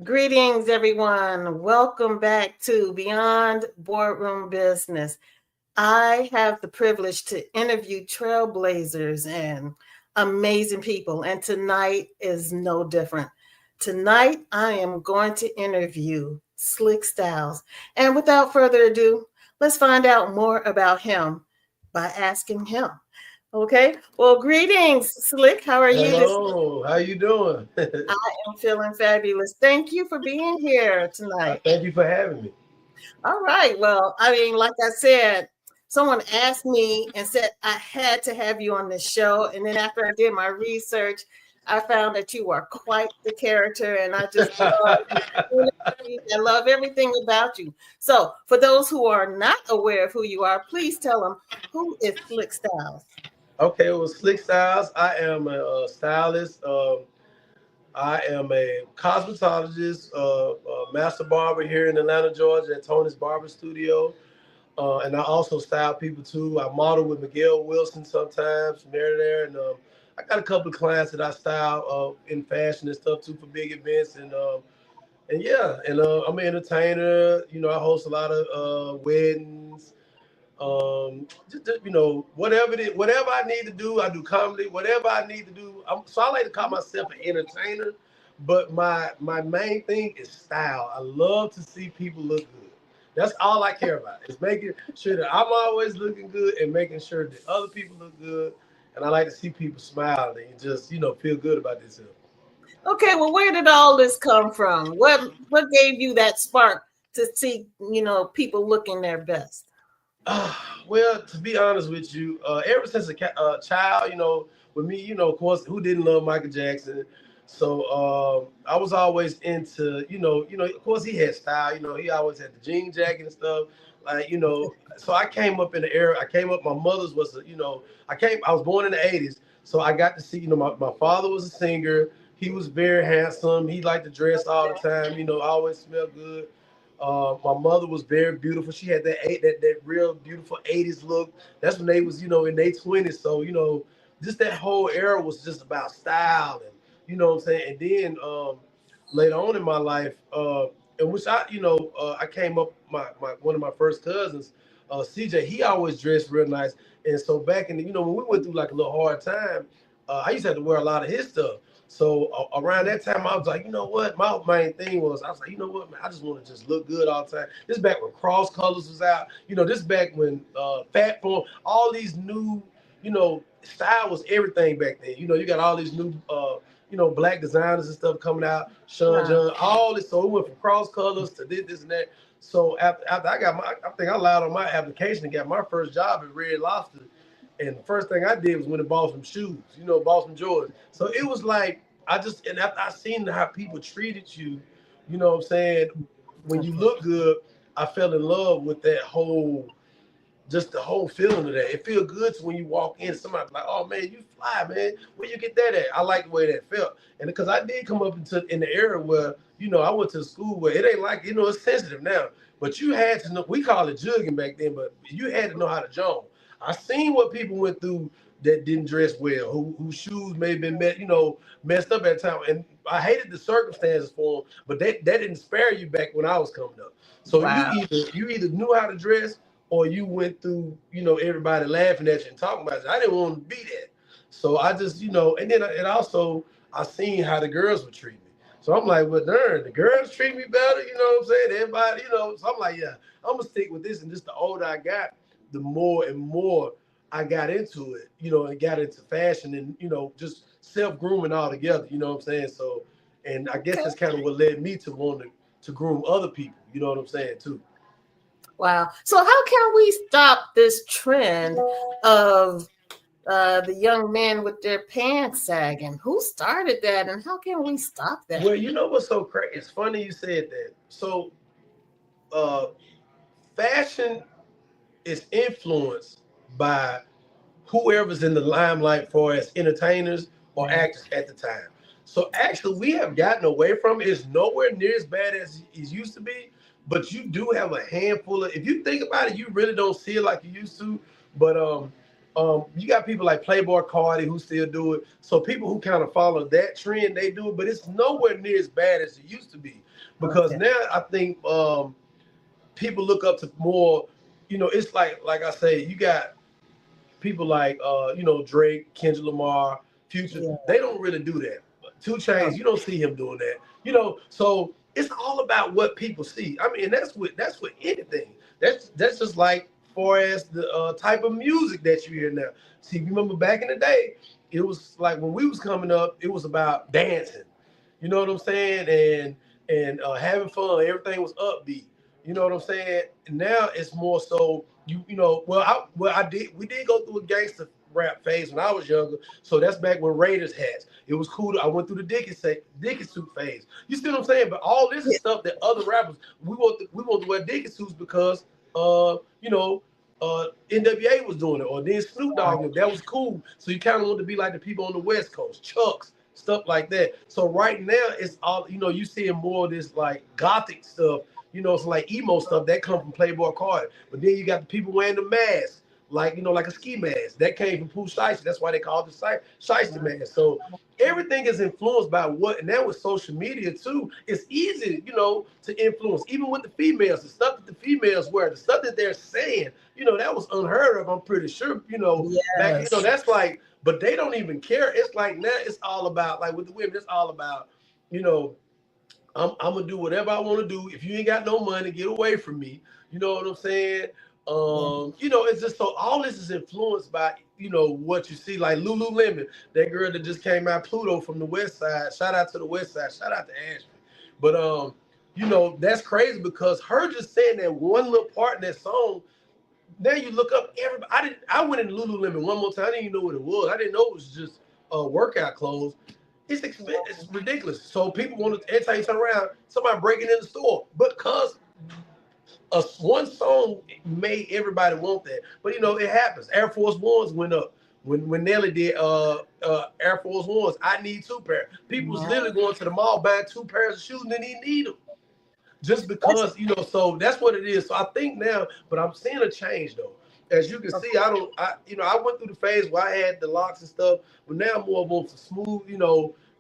Greetings, everyone. Welcome back to Beyond Boardroom Business. I have the privilege to interview trailblazers and amazing people, and tonight is no different. Tonight, I am going to interview Slick Styles. And without further ado, let's find out more about him by asking him. Okay. Well, greetings, Slick. How are you this Hello, how you doing? I am feeling fabulous. Thank you for being here tonight. Thank you for having me. All right. Well, I mean, like I said, someone asked me and said I had to have you on this show. And then after I did my research, I found that you are quite the character, and I just love your energy. I love everything about you. So, for those who are not aware of who you are, please tell them who is Slick Styles. Okay, well, Slick Styles. I am a stylist. I am a cosmetologist, master barber here in Atlanta, Georgia, at Tony's Barber Studio. And I also style people too. I model with Miguel Wilson sometimes from there to there, and I got a couple of clients that I style in fashion and stuff too for big events, and yeah, and I'm an entertainer. I host a lot of weddings. Whatever whatever I need to do, I do comedy. Whatever I need to do, so I like to call myself an entertainer. But my main thing is style. I love to see people look good. That's all I care about. Is making sure that I'm always looking good and making sure that other people look good. And I like to see people smile and just feel good about themselves. Okay, well, where did all this come from? What gave you that spark to see, people looking their best? Well, to be honest with you, ever since a child, with me, of course, who didn't love Michael Jackson? So I was always into, of course, he had style. He always had the jean jacket and stuff. So I came up in the era. I came up. My mother's was, I was born in the '80s, so I got to see. My father was a singer. He was very handsome. He liked to dress all the time. Always smelled good. My mother was very beautiful. She had that real beautiful '80s look. That's when they was in their 20s. So just that whole era was just about style and what I'm saying. And then later on in my life, in which I came up my one of my first cousins, CJ. He always dressed real nice. And so back in the when we went through like a little hard time, I used to have to wear a lot of his stuff. So around that time, I was like, you know what? My main thing was, I was like, you know what, man? I just want to just look good all the time. This back when Cross Colors was out. This back when Fat Form, all these new, style was everything back then. You got all these new, black designers and stuff coming out. Sean Wow. John, all this. So it went from Cross Colors to this and that. So after I got I think I lied on my application and got my first job at Red Lobster. And the first thing I did was went and bought some shoes, bought some Jordans. So it was like and after I seen how people treated you, what I'm saying, when you look good, I fell in love with that whole just the whole feeling of that. It feels good when you walk in. Somebody's like, "Oh man, you fly, man. Where you get that at?" I like the way that felt, and because I did come up in the era where I went to school where it ain't like it's sensitive now, but you had to know. We call it jugging back then, but you had to know how to jump. I seen what people went through that didn't dress well, whose shoes may have been messed up at the time, and I hated the circumstances for them, but that didn't spare you back when I was coming up. So Wow. you either knew how to dress or you went through, everybody laughing at you and talking about it. I didn't want to be that. So I just, and then and also I seen how the girls would treat me. So I'm like, well, darn, the girls treat me better, you know what I'm saying? Everybody, so I'm like, yeah, I'm gonna stick with this. And just the older I got, the more and more I got into it, and got into fashion and, just self-grooming altogether, you know what I'm saying? So, and I guess Okay. that's kind of what led me to want to groom other people, you know what I'm saying, too. Wow. So how can we stop this trend of the young men with their pants sagging? Who started that, and how can we stop that? Well, you know what's so crazy? It's funny you said that. So, uh, fashion is influenced by whoever's in the limelight for as entertainers or Yeah. actors at the time. So, actually, we have gotten away from it. It's nowhere near as bad as it used to be, but you do have a handful of. If you think about it, you really don't see it like you used to. But You got people like Playboy Cardi who still do it. So people who kind of follow that trend, they do it, but it's nowhere near as bad as it used to be. Because Okay. now I think people look up to more, it's like I say, you got people like Drake, Kendrick Lamar, Future. Yeah. They don't really do that. Two Chains, Oh, you don't see him doing that. So it's all about what people see. I mean, that's with anything. That's just like far as the type of music that you hear now. See, remember back in the day, it was like when we was coming up, it was about dancing. You know what I'm saying? And having fun. Everything was upbeat. You know what I'm saying? And now it's more so we did go through a gangster rap phase when I was younger. So that's back when Raiders hats. It was cool. I went through the Dickie suit phase. You see what I'm saying? But all this is yeah. stuff that other rappers we want to wear Dickie suits because uh you know NWA was doing it, or then Snoop Dogg, and that was cool. So you kind of want to be like the people on the West Coast, Chucks, stuff like that. So right now it's all you seeing more of this like gothic stuff, it's like emo stuff that come from Playboy Cardi. But then you got the people wearing the masks, like like a ski mask that came from Pooh Shiesty. That's why they call it the Shiesty mask. So everything is influenced by what, and that with social media too. It's easy, to influence, even with the females, the stuff that the females wear, the stuff that they're saying. That was unheard of. I'm pretty sure. Back. Yes. That's like, but they don't even care. It's like now it's all about like with the women. It's all about, you know, I'm gonna do whatever I want to do. If you ain't got no money, get away from me. You know what I'm saying? Yeah. It's just so all this is influenced by what you see. Like Lululemon, that girl that just came out, Pluto from the West Side. Shout out to the West Side. Shout out to Ashby. But that's crazy because her just saying that one little part in that song. Now you look up everybody. I went into Lululemon one more time. I didn't even know what it was. I didn't know it was just workout clothes. It's expensive. It's ridiculous. So people want to, every time you turn around, somebody breaking in the store. But because one song made everybody want that. But it happens. Air Force Ones went up. When Nelly did Air Force Ones, I need two pair. People was Wow. literally going to the mall buying two pairs of shoes and didn't even need them. Just That's because, so that's what it is. So I think now, but I'm seeing a change though. As you can see, I went through the phase where I had the locks and stuff, but now I'm more of a smooth,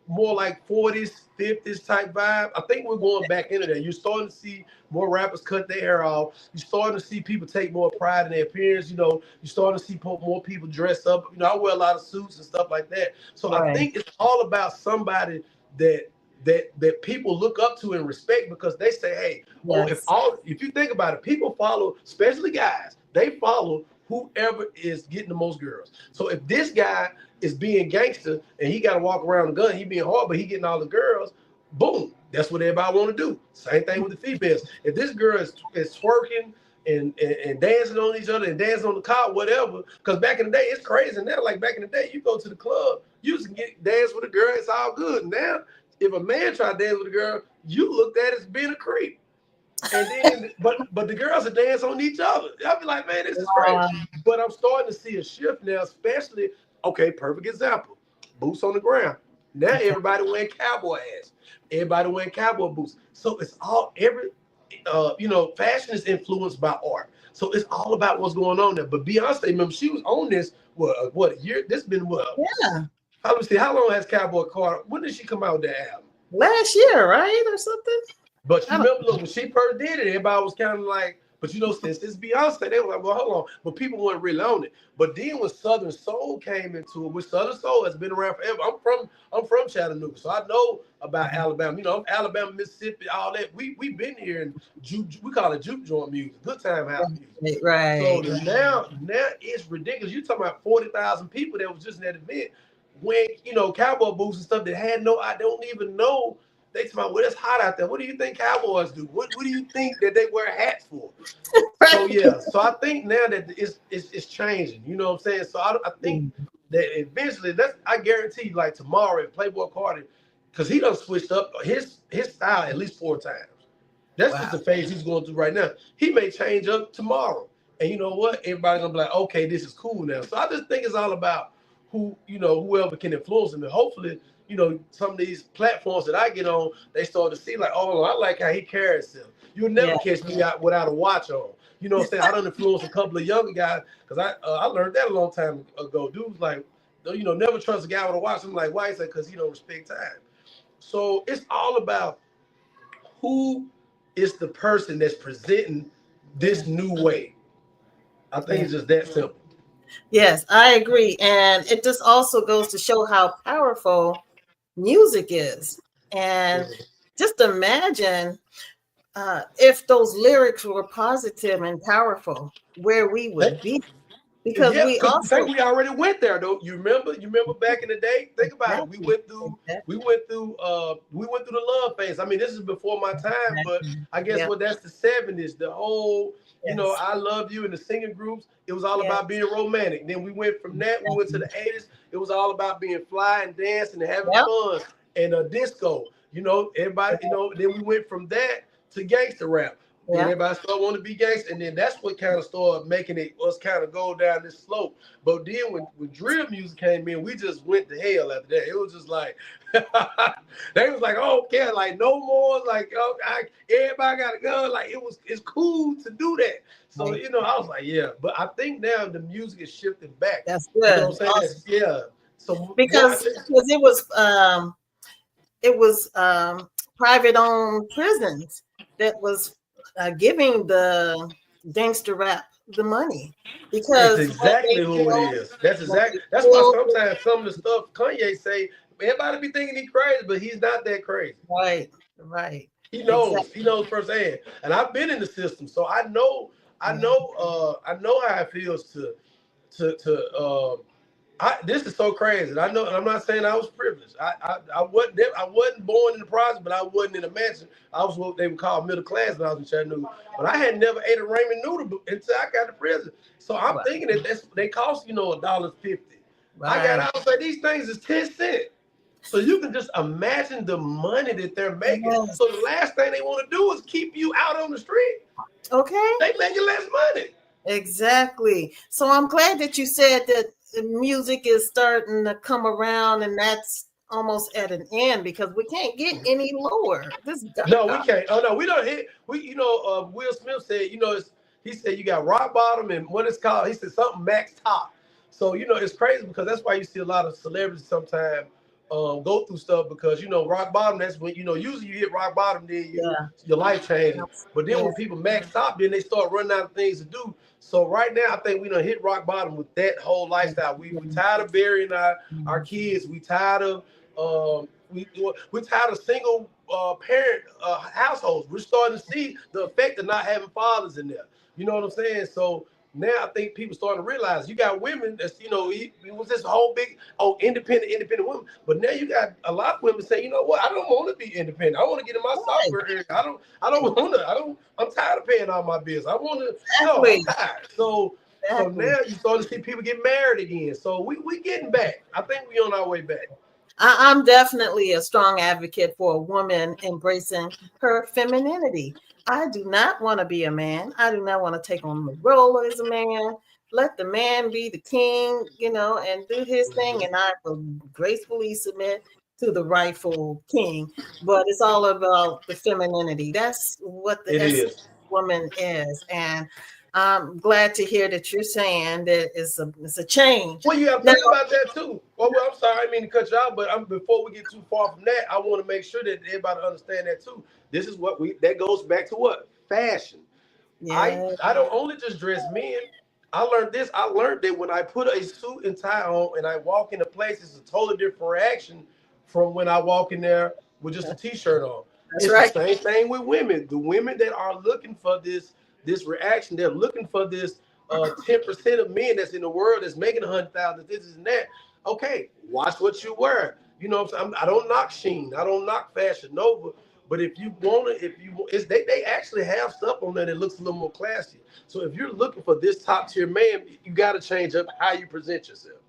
more like 40s, 50s type vibe. I think we're going back into that. You're starting to see more rappers cut their hair off. You're starting to see people take more pride in their appearance. You're starting to see more people dress up. I wear a lot of suits and stuff like that. So I right. think it's all about somebody that that people look up to and respect because they say, hey, oh, if Yes. all if you think about it, people follow, especially guys, they follow whoever is getting the most girls. So if this guy is being gangster and he got to walk around the gun, he being hard, but he getting all the girls, boom, that's what everybody want to do. Same thing with the females. If this girl is twerking and dancing on each other and dancing on the car, whatever. Because back in the day, it's crazy now. Like back in the day, you go to the club, you just get dance with a girl, it's all good. Now, if a man try to dance with a girl, you looked at as being a creep. And then, but the girls are dance on each other. I'll be like, man, this is crazy. Wow. But I'm starting to see a shift now, especially, okay, perfect example, boots on the ground. Now Okay. everybody wearing cowboy hats. Everybody wearing cowboy boots. So it's all fashion is influenced by art. So it's all about what's going on there. But Beyonce, remember, she was on this what a year? This been what? Yeah. Let me see. How long has Cowboy Carter? When did she come out with that album? Last year, right? Or something? But I you don't remember, look, when she first did it, everybody was kind of like, but since it's Beyonce, they were like, well, hold on. But people weren't really on it. But then when Southern Soul came into it, which Southern Soul has been around forever. I'm from Chattanooga, so I know about Alabama. Alabama, Mississippi, all that. We've been here and we call it juke joint music, good time house music. right, So right. now it's ridiculous. You talking about 40,000 people that was just in that event when cowboy boots and stuff that had no, I don't even know. They talking about, well, it's hot out there. What do you think cowboys do? What do you think that they wear hats for? So Right. yeah, so I think now that it's changing. You know what I'm saying? So I think that eventually, I guarantee you, like tomorrow, if Playboy Cardi, because he done switched up his style at least 4 times. That's just Wow. the phase he's going through right now. He may change up tomorrow. And you know what? Everybody's gonna be like, okay, this is cool now. So I just think it's all about whoever can influence him. And hopefully, some of these platforms that I get on, they start to see like, oh, I like how he carries himself. You'll never Yeah. catch me out without a watch on. You know what I'm saying? I done influenced a couple of younger guys because I learned that a long time ago. Dude was like, never trust a guy with a watch. I'm like, why? He said, because he don't respect time. So it's all about who is the person that's presenting this new way. I think Yeah. it's just that simple. Yes, I agree. And it just also goes to show how powerful music is. And just imagine if those lyrics were positive and powerful, where we would be. Because Yeah, we because think also, we already went there though. You remember? You remember back in the day? Think about it. We exactly, went through we exactly, went through we went through the love phase. I mean, this is before my time, but exactly. I guess Yep, what that's the 70s. The whole, yes, I love you in the singing groups. It was all yes, about being romantic. Then we went from that, we went to exactly. the 80s. It was all about being fly and dancing and having Yep, fun and a disco. Everybody, then we went from that to gangster rap. Then yep, everybody started wanting to be gangster, and then that's what kind of started making it us kind of go down this slope. But then when drill music came in, we just went to hell after that. It was just like they was like, oh, okay, like no more, like everybody got a gun. Like it's cool to do that. So right. I was like, yeah. But I think now the music is shifting back. That's You know good. what I'm saying? Awesome. Yeah. So more, I think. Because it was private owned prisons that was giving the gangster rap the money It's because what they exactly who it is. That's what exact. they That's why pulled, sometimes some of the stuff Kanye say, everybody be thinking he's crazy, but he's not that crazy. right, right, He knows. exactly. He knows firsthand. And I've been in the system, so I know. Yeah. I know how it feels to. This is so crazy. And I know, and I'm not saying I was privileged. I wasn't born in the project, but I wasn't in a mansion. I was what they would call middle class when I was in Chattanooga. But I had never ate a ramen noodle until I got to prison. So I'm Right, thinking that they cost $1.50. I got right. out and say these things is 10 cents. So you can just imagine the money that they're making. Yes. So the last thing they want to do is keep you out on the street. Okay. They making less money. Exactly. So I'm glad that you said that the music is starting to come around and that's almost at an end because we can't get any lower. This No, we God. can't. Oh no, we don't hit. Will Smith said, he said you got rock bottom and what it's called. He said something max top. So it's crazy because that's why you see a lot of celebrities sometimes go through stuff because rock bottom. That's when usually you hit rock bottom, then Yeah. your life changes. But then Yeah. when people max top, then they start running out of things to do. So right now, I think we done hit rock bottom with that whole lifestyle. We tired of burying our kids. We tired of we're tired of single parent households. We're starting to see the effect of not having fathers in there. You know what I'm saying? So now I think people starting to realize you got women that's it was this whole big independent women, but now you got a lot of women saying, you know what, I don't want to be independent. I want to get in my Right. software area. I don't want to. I'm tired of paying all my bills. I want to. No, I'm Exactly. tired. So Exactly. now you start to see people get married again. So we getting back. I think we on our way back. I'm definitely a strong advocate for a woman embracing her femininity. I do not want to be a man. I do not want to take on the role as a man. Let the man be the king, and do his thing, and I will gracefully submit to the rightful king. But it's all about the femininity. That's what the It essence is. of woman is. And I'm glad to hear that you're saying that it's a change. Well, you have to Now, think about that too. Well, I'm sorry, I didn't mean to cut you out, but before we get too far from that, I want to make sure that everybody understand that too. This is what that goes back to what fashion. I yeah, I don't only just dress men. I learned this. I learned that when I put a suit and tie on and I walk into place, it's a totally different reaction from when I walk in there with just a t-shirt on. that's It's the right. same thing with women. The women that are looking for this reaction, they're looking for this 10% of men that's in the world that's making 100,000, this and that. Okay, watch what you wear. You know what I'm saying? I don't knock Sheen. I don't knock Fashion Nova. But if you want to, they actually have stuff on there that looks a little more classy. So if you're looking for this top tier man, you got to change up how you present yourself.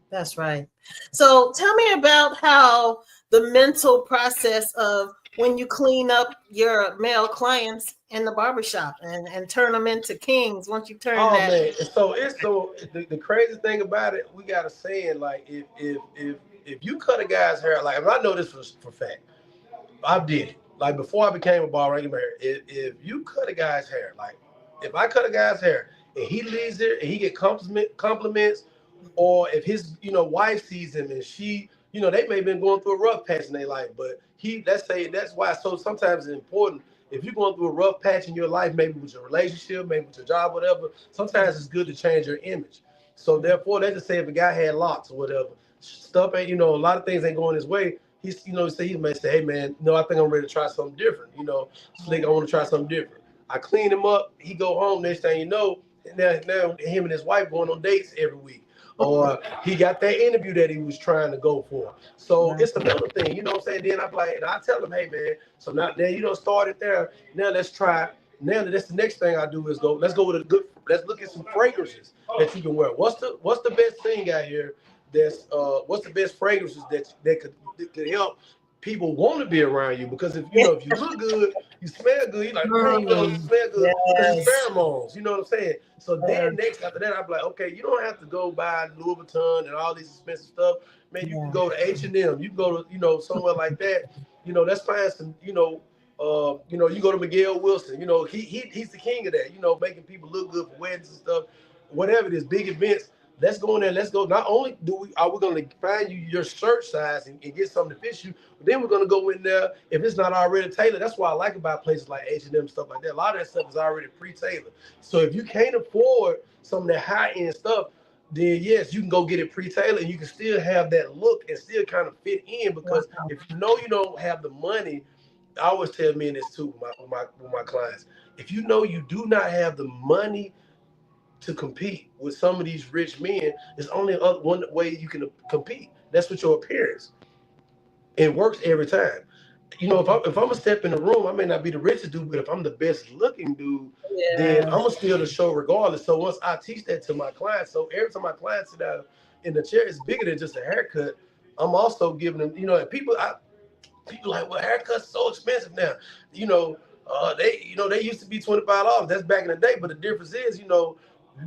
That's right. So tell me about how the mental process of when you clean up your male clients in the barbershop and turn them into kings once you turn Oh that. man, so the crazy thing about it, we got a saying like if you cut a guy's hair, like and I know this for fact, I did it. Like before I became a barber, I get married. If you cut a guy's hair, like if I cut a guy's hair and he leaves there and he get compliments, or if his wife sees him and she they may have been going through a rough patch in their life, but let's say that's why. So sometimes it's important if you're going through a rough patch in your life, maybe with your relationship, maybe with your job, whatever. Sometimes it's good to change your image. So therefore, let's just say if a guy had locks or whatever, stuff ain't a lot of things ain't going his way. He's say he may say, hey man, no, I think I'm ready to try something different. Slick, I want to try something different. I clean him up. He go home. Next thing you know, now him and his wife going on dates every week. Or he got that interview that he was trying to go for. So it's another thing, you know what I'm saying? Then I'm like, and I tell him, hey man, so now you don't start it there. Now let's try. Now that's the next thing I do is let's go with a good. Let's look at some fragrances that you can wear. What's the best thing out here? What's the best fragrances that could help people want to be around you? Because if you look good, you smell good. You like, man, you smell good because it's Yes. pheromones. You know what I'm saying? So Yeah. then next after that, I'm like, okay, you don't have to go buy Louis Vuitton and all these expensive stuff. Man, you can Yeah. go to H&M. You can go to somewhere like that. Let's find some. You go to Miguel Wilson. He's the king of that. Making people look good for weddings and stuff, whatever it is, big events. Let's go in there. Let's go. Not only are we going to find you your shirt size and get something to fit you, but then we're going to go in there if it's not already tailored. That's what I like about places like H&M, stuff like that. A lot of that stuff is already pre-tailored. So if you can't afford some of that high-end stuff, then yes, you can go get it pre-tailored and you can still have that look and still kind of fit in. Because Wow. if you don't have the money, I always tell men this too with my clients. If you do not have the money to compete with some of these rich men, there's only one way you can compete. That's with your appearance. It works every time. If I'm a step in the room, I may not be the richest dude, but if I'm the best looking dude, then I'm Yes. gonna steal the show regardless. So once I teach that to my clients, so every time my clients sit down in the chair, it's bigger than just a haircut. I'm also giving them, and people like, well, haircuts so expensive now. They used to be $25. That's back in the day. But the difference is,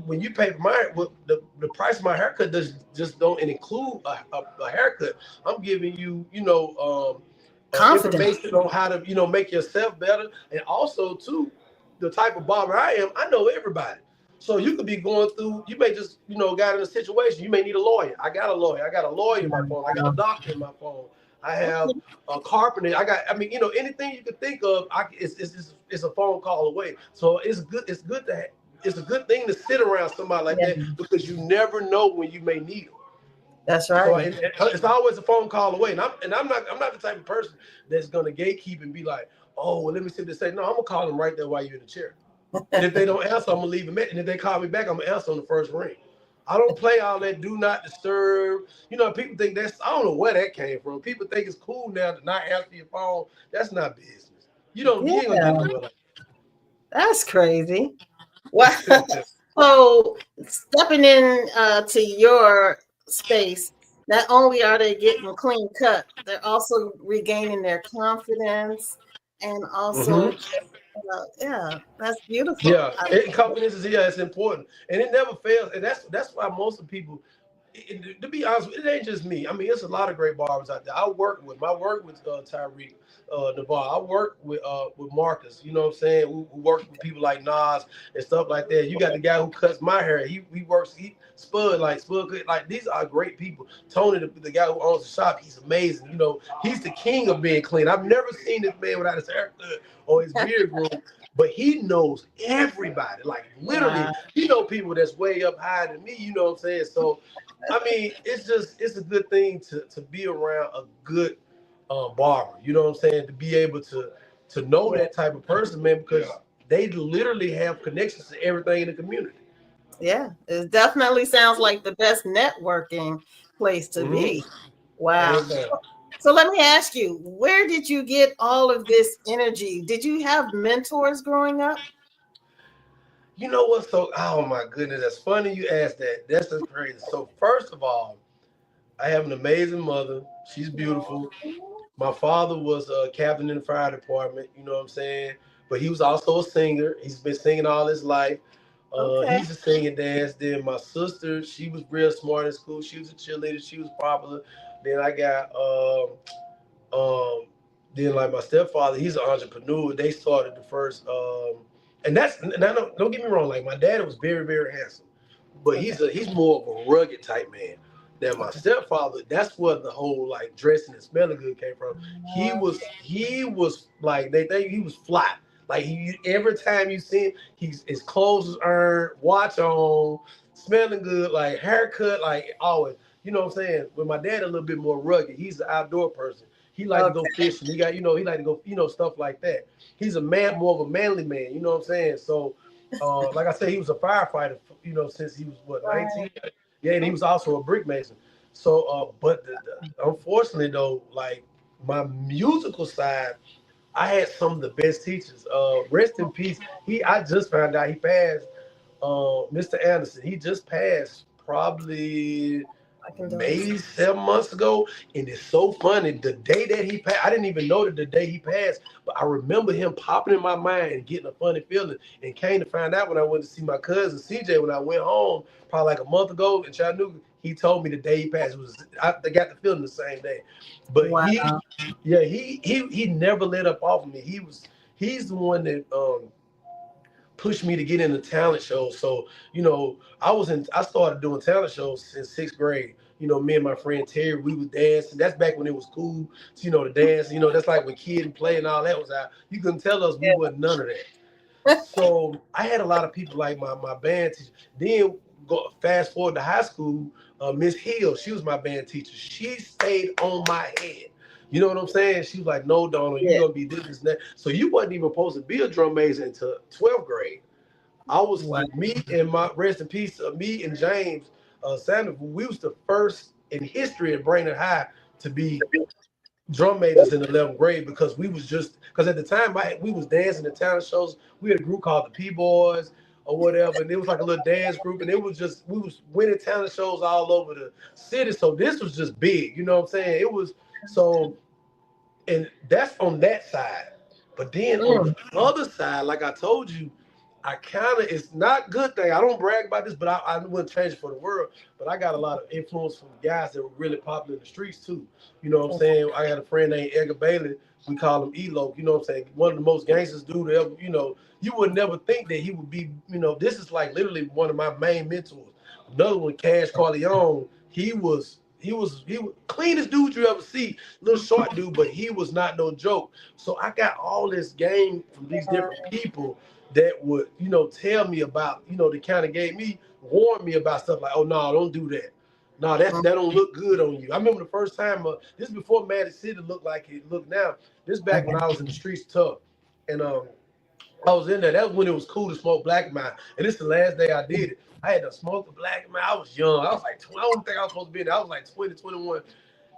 when you pay for the price of my haircut does just don't include a haircut. I'm giving you, Confident. information on how to, make yourself better, and also too, the type of barber I am, I know everybody. So you could be going through, you may just, got in a situation, you may need a lawyer. I got a lawyer. I got a lawyer in my phone. I got a Wow. doctor in my phone. I have Okay. a carpenter. Anything you could think of, it's a phone call away. So it's good. It's a good thing to sit around somebody like Yeah, that because you never know when you may need them. that's So right. it's always a phone call away. And I'm not the type of person that's gonna gatekeep and be like, oh, well, let me see what they say. No, I'm gonna call them right there while you're in the chair. And if they don't answer, I'm gonna leave them. And if they call me back, I'm gonna answer on the first ring. I don't play all that do not disturb. People think I don't know where that came from. People think it's cool now to not answer your phone. That's not business. You ain't gonna get Yeah, nowhere like that's crazy. Wow. that. So stepping in to your space, not only are they getting clean cut, they're also regaining their confidence and also Hmm. just, yeah, that's beautiful. Yeah, confidence is it's important, and it never fails, and that's why most of the people. To be honest, it ain't just me. I mean, it's a lot of great barbers out there. I work with Tyreek Navar. I work with Marcus. You know what I'm saying? Who works with people like Nas and stuff like that. You got the guy who cuts my hair. He works. Spud. Like these are great people. Tony, the guy who owns the shop, he's amazing. He's the king of being clean. I've never seen this man without his haircut or his beard groomed, but he knows everybody. Like literally, Wow. people that's way up higher than me. You know what I'm saying? So, I mean, it's a good thing to be around a good barber. You know what I'm saying? To be able to know Yeah, that type of person, man, because they literally have connections to everything in the community. yeah, it definitely sounds like the best networking place to Mm-hmm. be. Wow. Hands down. So let me ask you, where did you get all of this energy? Did you have mentors growing up? You know what? So, oh my goodness, that's funny you asked that. That's just crazy. So, first of all, I have an amazing mother. She's beautiful. My father was a captain in the fire department, you know what I'm saying? But he was also a singer. He's been singing all his life. He Okay. used to sing and dance. Then my sister, she was real smart in school. She was a cheerleader. She was popular. Then I got um, then like my stepfather, he's an entrepreneur. They started the first and that's now don't get me wrong. Like my dad was very very handsome, but Okay. he's more of a rugged type man than my Okay. stepfather. That's where the whole like dressing and smelling good came from. Uh, He was like they think he was fly. Like he every time you see him, his clothes was earned, watch on, smelling good, like haircut, like always. You know what I'm saying? With my dad, a little bit more rugged. He's an outdoor person. He like to go okay. fishing. He got he like to go stuff like that. He's a man, more of a manly man. You know what I'm saying? So, like I said, he was a firefighter. Since he was what Right. 19. Yeah, and he was also a brick mason. So, but unfortunately though, like my musical side, I had some of the best teachers. Rest in peace. I just found out he passed. Mr. Anderson, he just passed probably I condolence. maybe 7 months ago. And it's so funny. The day that he passed, I didn't even know that the day he passed, but I remember him popping in my mind and getting a funny feeling. And came to find out when I went to see my cousin CJ when I went home, probably like a month ago in Chattanooga. He told me the day he passed I got the feeling the same day. But Wow. yeah, he never let up off of me. He's the one that pushed me to get into talent shows. So, I started doing talent shows in sixth grade. Me and my friend Terry, we would dance. And that's back when it was cool to dance. That's like when Kid and Play and all that was out. You couldn't tell us we wasn't none of that. So I had a lot of people like my band teacher. Then go fast forward to high school, Miss Hill, she was my band teacher. She stayed on my head. You know what I'm saying? She was like, "No, Donald, you're Yeah. gonna be this and that." So you wasn't even supposed to be a drum major until 12th grade. I was Wow. me and my rest in peace, me and James Sanders. We was the first in history at Brainerd High to be drum majors in 11th grade because we was just because at the time we was dancing in talent shows. We had a group called the P Boys or whatever, and it was like a little dance group, and it was just we was winning talent shows all over the city. So this was just big, you know what I'm saying? It was so, and that's on that side. But then on Mm. the other side, like I told you, I kind of it's not a good thing. I don't brag about this, but I wouldn't change it for the world. But I got a lot of influence from guys that were really popular in the streets too. You know what I'm saying? I got a friend named Edgar Bailey. We call him Elo. You know what I'm saying? One of the most gangsters dude ever. You would never think that he would be. This is like literally one of my main mentors. Another one, Cash Corleone. He was cleanest dude you ever see. Little short dude, but he was not no joke. So I got all this game from these different people that would, tell me about, they kind of gave me, warn me about stuff like, oh no, don't do that. No, that don't look good on you. I remember the first time, this is before Magic City looked like it looked now. This back when Okay. I was in the streets tough. And I was in there. That was when it was cool to smoke black and mild. And this is the last day I did it. I had to smoke the black and mild. I was young. I was like, I don't think I was supposed to be in there. I was like 20, 21.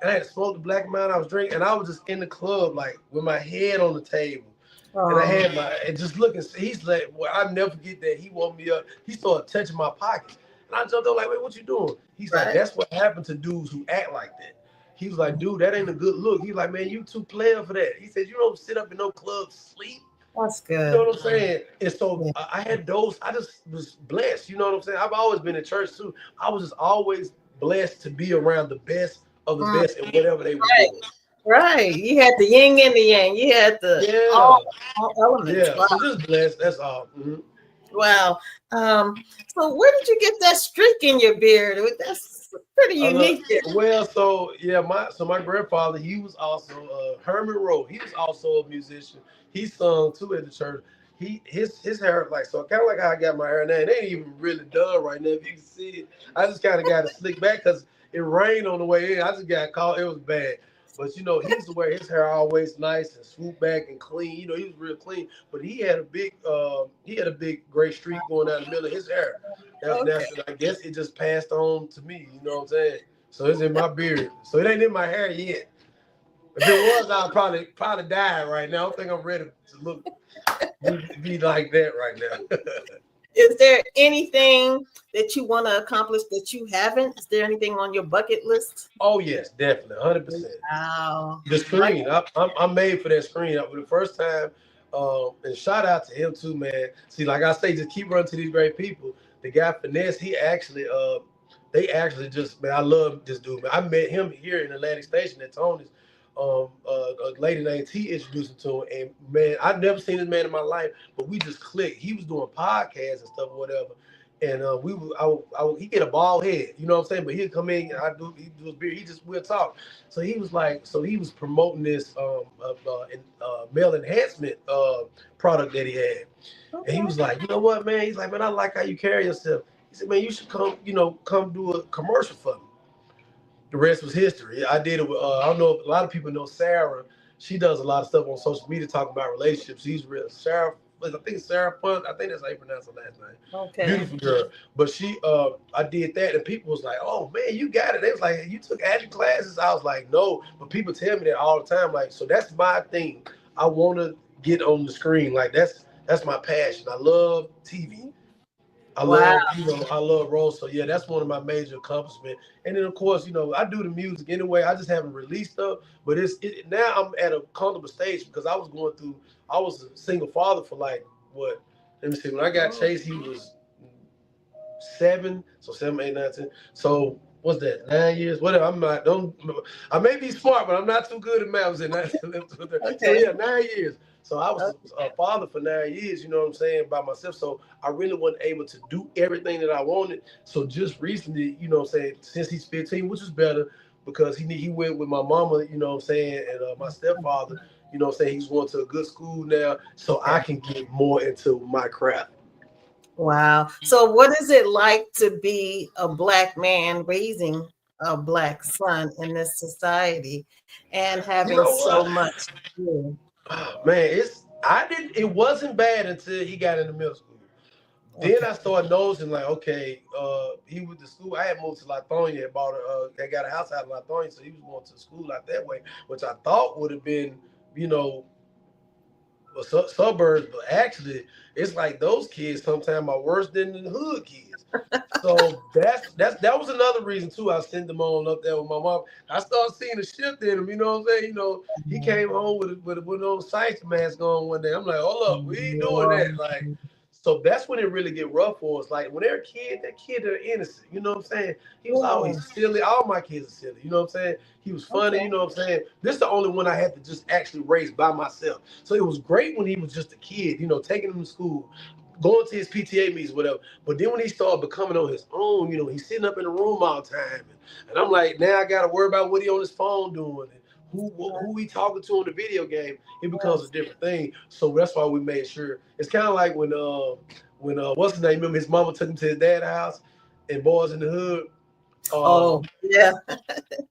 And I had to smoke the black and mild. I was drinking. And I was just in the club, like with my head on the table. And I Um, had and just looking, he's like, well, I'll never forget that. He woke me up. He started touching my pockets. And I jumped up like, wait, what you doing? He's like, right. that's what happened to dudes who act like that. He was like, dude, that ain't a good look. He's like, man, you too player for that. He said, you don't sit up in no club sleep. That's You know good. what I'm saying? And so Yeah. I had those. I just was blessed. You know what I'm saying? I've always been in church too. I was just always blessed to be around the best of the Mm, best and whatever they was right. doing. Right. You had the yin and the yang. You had the Yeah, all elements. yeah. Wow. So just blessed. That's all. Mhm. Wow. So where did you get that streak in your beard? That's pretty Look, unique there. well, so yeah, my grandfather, he was also Herman Rowe. He was also a musician. He sung too at the church. His hair like so kind of like how I got my hair now. It ain't even really done right now. If you can see it, I just kind of got it slicked back because it rained on the way in. I just got caught. It was bad. But he used to wear his hair always nice and swoop back and clean. He was real clean. But he had a big gray streak going down the middle of his hair. Okay. That's I guess it just passed on to me. You know what I'm saying? So it's in my beard. So it ain't in my hair yet. If it was, I'd probably die right now. I don't think I'm ready to be like that right now. Is there anything that you want to accomplish that you haven't? Is there anything on your bucket list? Oh yes, definitely, 100%. Wow. The Like, screen, I'm made for that screen. For the first time, and shout out to him too, man. See, like I say, just keep running to these great people. The guy Finesse, they actually just, man, I love this dude, man. I met him here in Atlantic Station at Tony's. a lady named T introduced him to him, and man, I've never seen this man in my life, but we just clicked. He was doing podcasts and stuff, or whatever. And he get a bald head, you know what I'm saying? But he'd come in, and he do his beard, we'll talk. So he was like, so he was promoting this male enhancement product that he had, and he Okay. was like, you know what, man? He's like, man, I like how you carry yourself. He said, man, you should come do a commercial for me. The rest was history. I did it with, I don't know if a lot of people know Sarah. She does a lot of stuff on social media talking about relationships. She's real. Sarah, I think it's Sarah Fun. I think that's how you pronounce her last name. Okay. Beautiful girl. But I did that, and people was like, oh man, you got it. They was like, you took acting classes? I was like, no. But people tell me that all the time. Like, so that's my thing. I want to get on the screen. Like, that's my passion. I love TV. Wow. I love roles. So yeah, that's one of my major accomplishments. And then of course, I do the music anyway. I just haven't released stuff, but now I'm at a comfortable stage because I was a single father for like what? Let me see. When I got Oh, Chase, he was 7, so 7, 8, 9, 10. So what's that? 9 years? Whatever. I'm not. Don't. I may be smart, but I'm not too good at math. I was in 9, 10, 11, 12, 13. So okay. yeah, 9 years. So I was a father for 9 years. You know what I'm saying, by myself. So I really wasn't able to do everything that I wanted. So just recently, what I'm saying, since he's 15, which is better because he went with my mama. You know what I'm saying, and my stepfather. You know what I'm saying. He's going to a good school now, so I Okay. can get more into my craft. Wow. So, what is it like to be a Black man raising a Black son in this society and You having know so what? much to do? Oh, man, it wasn't bad until he got into middle school. Then Okay. I started noticing like, okay, he went to school. I had moved to Lithonia, they got a house out in Lithonia, so he was going to school out that way, which I thought would have been, you know, suburbs, but actually, it's like those kids sometimes are worse than the hood kids. So that was another reason too. I sent them on up there with my mom. I started seeing a shift in him. You know what I'm saying? He came home with those science mask on one day. I'm like, hold up, we ain't doing Yeah. that. Like, so that's when it really get rough for us. Like when they're a kid, that kid are innocent. You know what I'm saying? He was Yeah. always silly. All my kids are silly. You know what I'm saying? He was funny. You Okay. know what I'm saying? This is the only one I had to just actually raise by myself. So it was great when he was just a kid. Taking him to school, going to his PTA meetings, whatever. But then when he started becoming on his own, he's sitting up in the room all the time, and I'm like, now I got to worry about what he on his phone doing and who he talking to on the video game. It becomes a Yes. different thing. So that's why we made sure. It's kind of like when what's his name? Remember his mama took him to his dad's house and Boys in the Hood. Oh, yeah.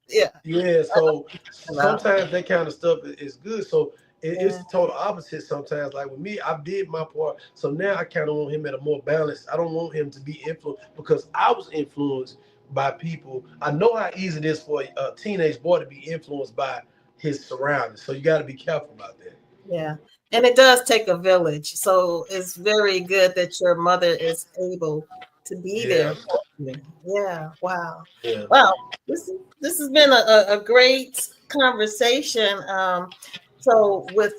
Yeah. Yeah, so About. sometimes that kind of stuff is good. So it's Yeah. the total opposite sometimes. Like with me, I did my part. So now I kind of want him at a more balance. I don't want him to be influenced because I was influenced by people. I know how easy it is for a teenage boy to be influenced by his surroundings. So you got to be careful about that. Yeah. And it does take a village. So it's very good that your mother is able to be Yeah, there for you. Yeah. Wow. yeah. Wow. This has been a great conversation. So with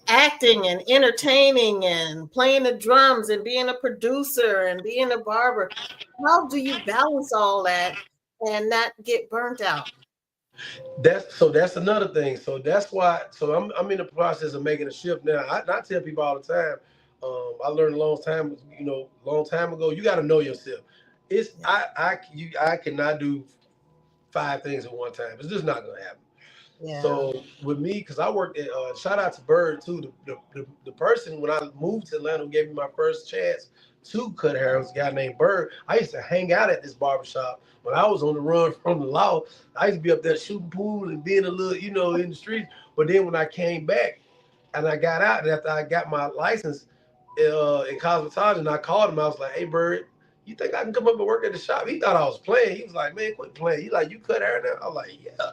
acting and entertaining and playing the drums and being a producer and being a barber, how do you balance all that and not get burnt out? That's another thing. So that's why. So I'm in the process of making a shift now. I tell people all the time. I learned long time ago. You got to know yourself. It's Yeah. I cannot do 5 things at one time. It's just not gonna happen. Yeah. So with me, because I worked at shout out to Bird too. The person when I moved to Atlanta who gave me my first chance to cut hair was a guy named Bird. I used to hang out at this barbershop when I was on the run from the law. I used to be up there shooting pool and being a little, in the streets. But then when I came back and I got out, and after I got my license in cosmetology, and I called him, I was like, "Hey, Bird, you think I can come up and work at the shop?" He thought I was playing. He was like, "Man, quit playing." He like, "You cut hair now?" I was like, "Yeah."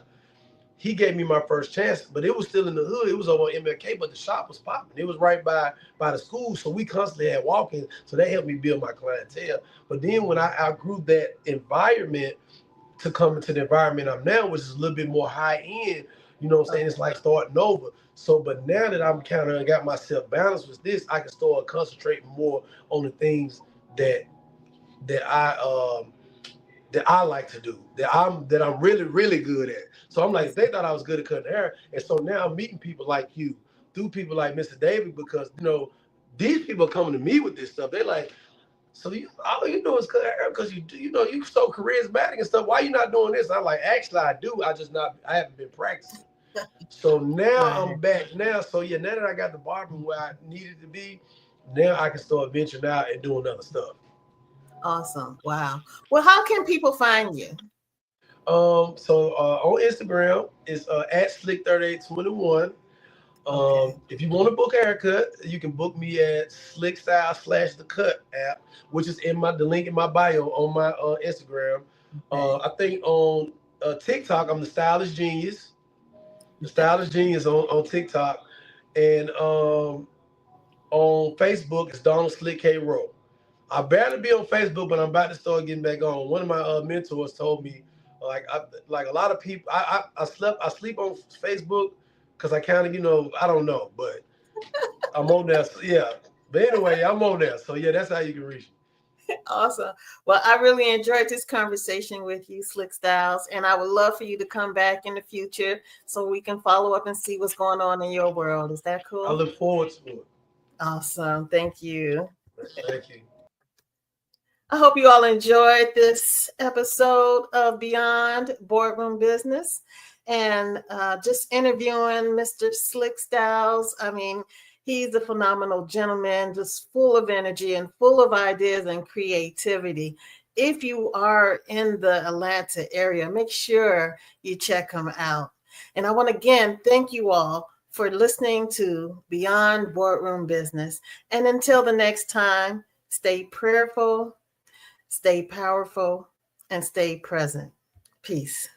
He gave me my first chance, but it was still in the hood. It was over on MLK, but the shop was popping. It was right by the school, so we constantly had walk-ins. So that helped me build my clientele. But then when I outgrew that environment to come into the environment I'm now, which is a little bit more high end, you know what I'm saying? It's like starting over. So, but now that I'm kind of got myself balanced with this, I can start concentrating more on the things that I that I like to do, that I'm really, really good at. So I'm like, they thought I was good at cutting hair. And so now I'm meeting people like you, through people like Mr. David, because these people are coming to me with this stuff. They're like, so all you do is cut hair because you so charismatic and stuff. Why you not doing this? I'm like, actually I do. I haven't been practicing. So now Right. I'm back now. So yeah, now that I got the barbering where I needed to be, now I can start venturing out and doing other stuff. Awesome. Wow. Well, how can people find you? So on Instagram it's at slick3821. Okay. If you want to book a haircut, you can book me at Slick Style slash the Cut app, which is in the link in my bio on my Instagram. Okay. I think on TikTok I'm the Stylish Genius. The Stylish Genius on TikTok, and on Facebook it's Donald Slick K Rowe. I barely be on Facebook, but I'm about to start getting back on. One of my mentors told me, like a lot of people, I sleep on Facebook because I kind of I don't know, but I'm on there. So, yeah, but anyway, I'm on there. So yeah, that's how you can reach me. Awesome. Well, I really enjoyed this conversation with you, Slick Styles, and I would love for you to come back in the future so we can follow up and see what's going on in your world. Is that I cool? look forward to it. Awesome. Thank you. Thank you. I hope you all enjoyed this episode of Beyond Boardroom Business and just interviewing Mr. Slick Styles. I mean, he's a phenomenal gentleman, just full of energy and full of ideas and creativity. If you are in the Atlanta area, make sure you check him out. And I want to again thank you all for listening to Beyond Boardroom Business. And until the next time, stay prayerful, stay powerful, and stay present. Peace.